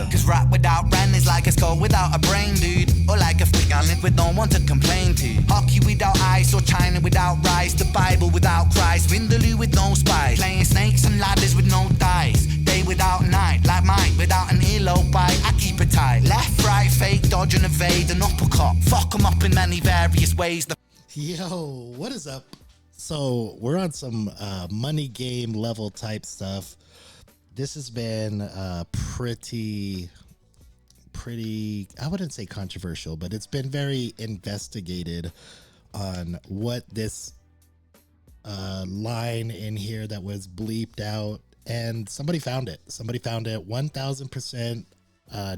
Look, cause rap without Ren is like a skull without a brain, dude. Or like a figment with no one to complain to. Hockey without ice or China without rice. The Bible without Christ. Vindaloo with no spice. Playing snakes and ladders with no dice. Day without night, like mine without an earlobe bite. I keep it tight. Left, right, fake, dodge and evade. An uppercut. Fuck 'em up in many various ways. Yo, what is up? So we're on some money game level type stuff. This has been pretty, I wouldn't say controversial, but it's been very investigated on what this line in here that was bleeped out, and somebody found it. 1000%.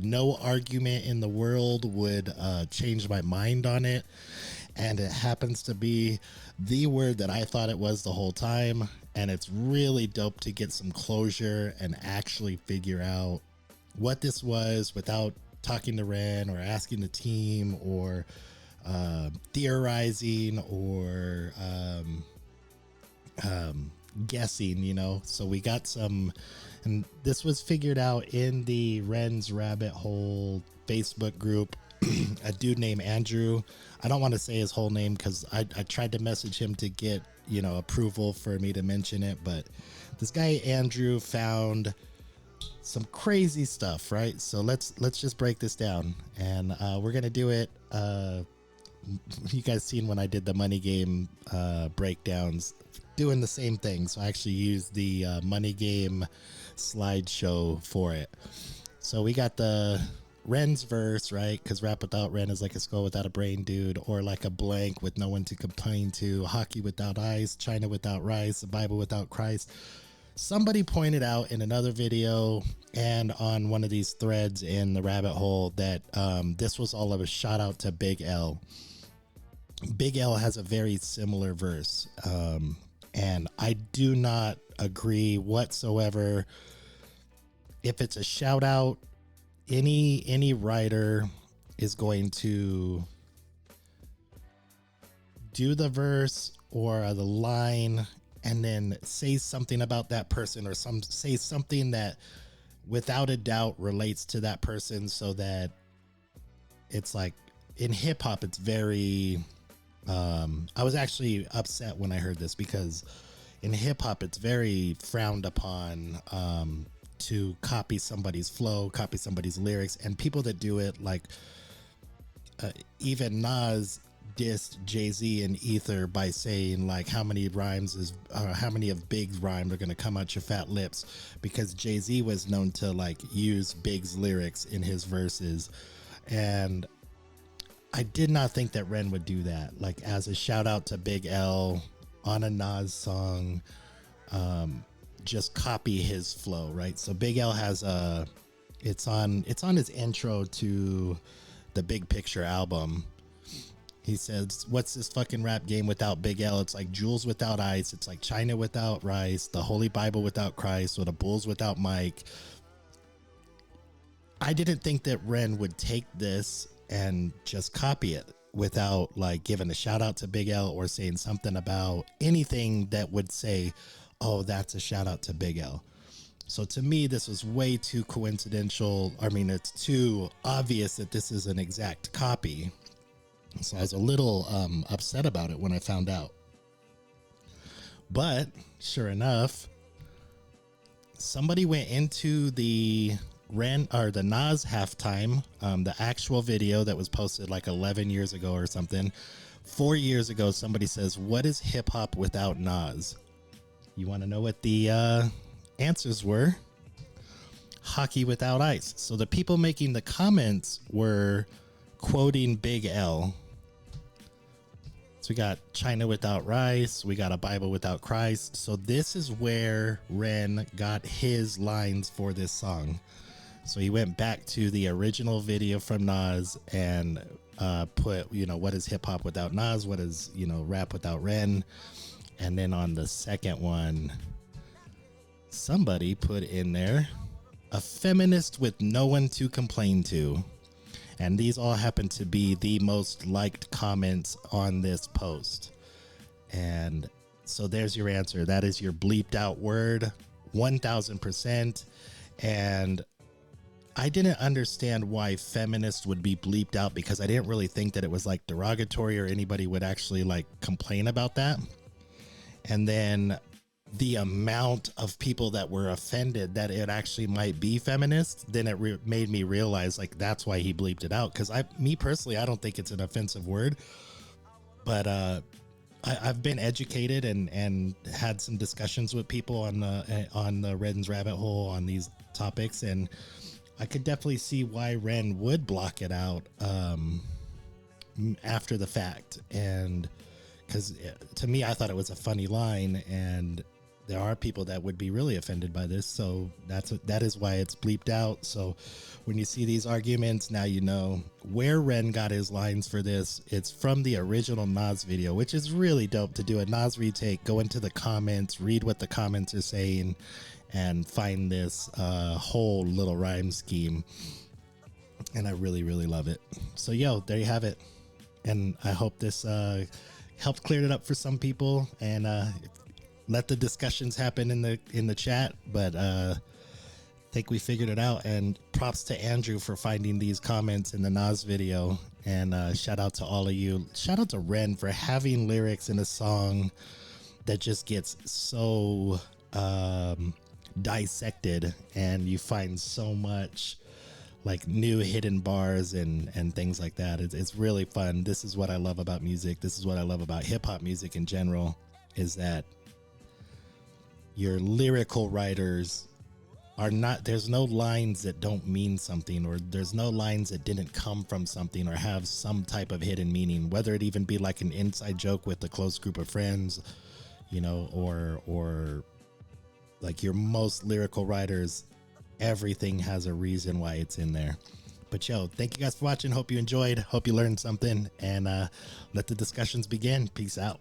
No argument in the world would change my mind on it. And it happens to be the word that I thought it was the whole time. And it's really dope to get some closure and actually figure out what this was without talking to Ren or asking the team or theorizing or guessing, you know. So we got some, and this was figured out in the Ren's Rabbit Hole Facebook group. A dude named Andrew. I don't want to say his whole name because I tried to message him to get, you know, approval for me to mention it, but this guy Andrew found some crazy stuff, right? So let's just break this down, and we're gonna do it. You guys seen when I did the money game breakdowns, doing the same thing. So I actually used the money game slideshow for it. So we got the Ren's verse, right? Because rap without Ren is like a skull without a brain, dude, or like a blank with no one to complain to. Hockey without ice, China without rice, the Bible without Christ. Somebody pointed out in another video and on one of these threads in the rabbit hole that this was all of a shout out to Big L. Big L has a very similar verse, and I do not agree whatsoever. If it's a shout out, any writer is going to do the verse or the line and then say something about that person or say something that without a doubt relates to that person, so that it's like in hip hop it's very I was actually upset when I heard this because in hip hop it's very frowned upon to copy somebody's flow, copy somebody's lyrics, and people that do it, like even Nas dissed Jay-Z and Ether by saying like how many of Big's rhymes are going to come out your fat lips, because Jay-Z was known to like use Big's lyrics in his verses. And I did not think that Ren would do that, like as a shout out to Big L on a Nas song. Just copy his flow, right? So Big L has it's on his intro to the Big Picture album. He says, what's this fucking rap game without Big L? It's like Jules without ice. It's like China without rice, the Holy Bible without Christ, or the Bulls without Mike. I didn't think that Ren would take this and just copy it without like giving a shout out to Big L or saying something about anything that would say, oh, that's a shout out to Big L. So to me, this was way too coincidental. I mean, it's too obvious that this is an exact copy. So I was a little upset about it when I found out. But sure enough, somebody went into the the Nas halftime, the actual video that was posted like 11 years ago or something. 4 years ago, somebody says, what is hip hop without Nas? You want to know what the answers were? Hockey without ice. So the people making the comments were quoting Big L. So we got China without rice. We got a Bible without Christ. So this is where Ren got his lines for this song. So he went back to the original video from Nas and put, you know, what is hip hop without Nas? What is, you know, rap without Ren? And then on the second one, somebody put in there, a feminist with no one to complain to. And these all happen to be the most liked comments on this post. And so there's your answer. That is your bleeped out word, 1000%. And I didn't understand why feminist would be bleeped out, because I didn't really think that it was like derogatory or anybody would actually like complain about that. And then the amount of people that were offended that it actually might be feminist, then it made me realize like that's why he bleeped it out. Because me personally, I don't think it's an offensive word, but I've been educated and had some discussions with people on the Ren's Rabbit Hole on these topics, and I could definitely see why Ren would block it out after the fact. And because to me, I thought it was a funny line, and there are people that would be really offended by this, so that is why it's bleeped out. So when you see these arguments, now you know where Ren got his lines for this. It's from the original Nas video, which is really dope to do a Nas retake. Go into the comments, read what the comments are saying, and find this whole little rhyme scheme. And I really, really love it. So yo, there you have it. And I hope this helped clear it up for some people, and let the discussions happen in the chat. But I think we figured it out, and props to Andrew for finding these comments in the Nas video, and shout out to all of you. Shout out to Ren for having lyrics in a song that just gets so dissected, and you find so much like new hidden bars and things like that. It's really fun. This is what I love about music. This is what I love about hip-hop music in general, is that your lyrical writers are not, there's no lines that don't mean something, or there's no lines that didn't come from something or have some type of hidden meaning, whether it even be like an inside joke with a close group of friends, you know, or like your most lyrical writers, everything has a reason why it's in there. But yo, thank you guys for watching. Hope you enjoyed. Hope you learned something, and let the discussions begin. Peace out.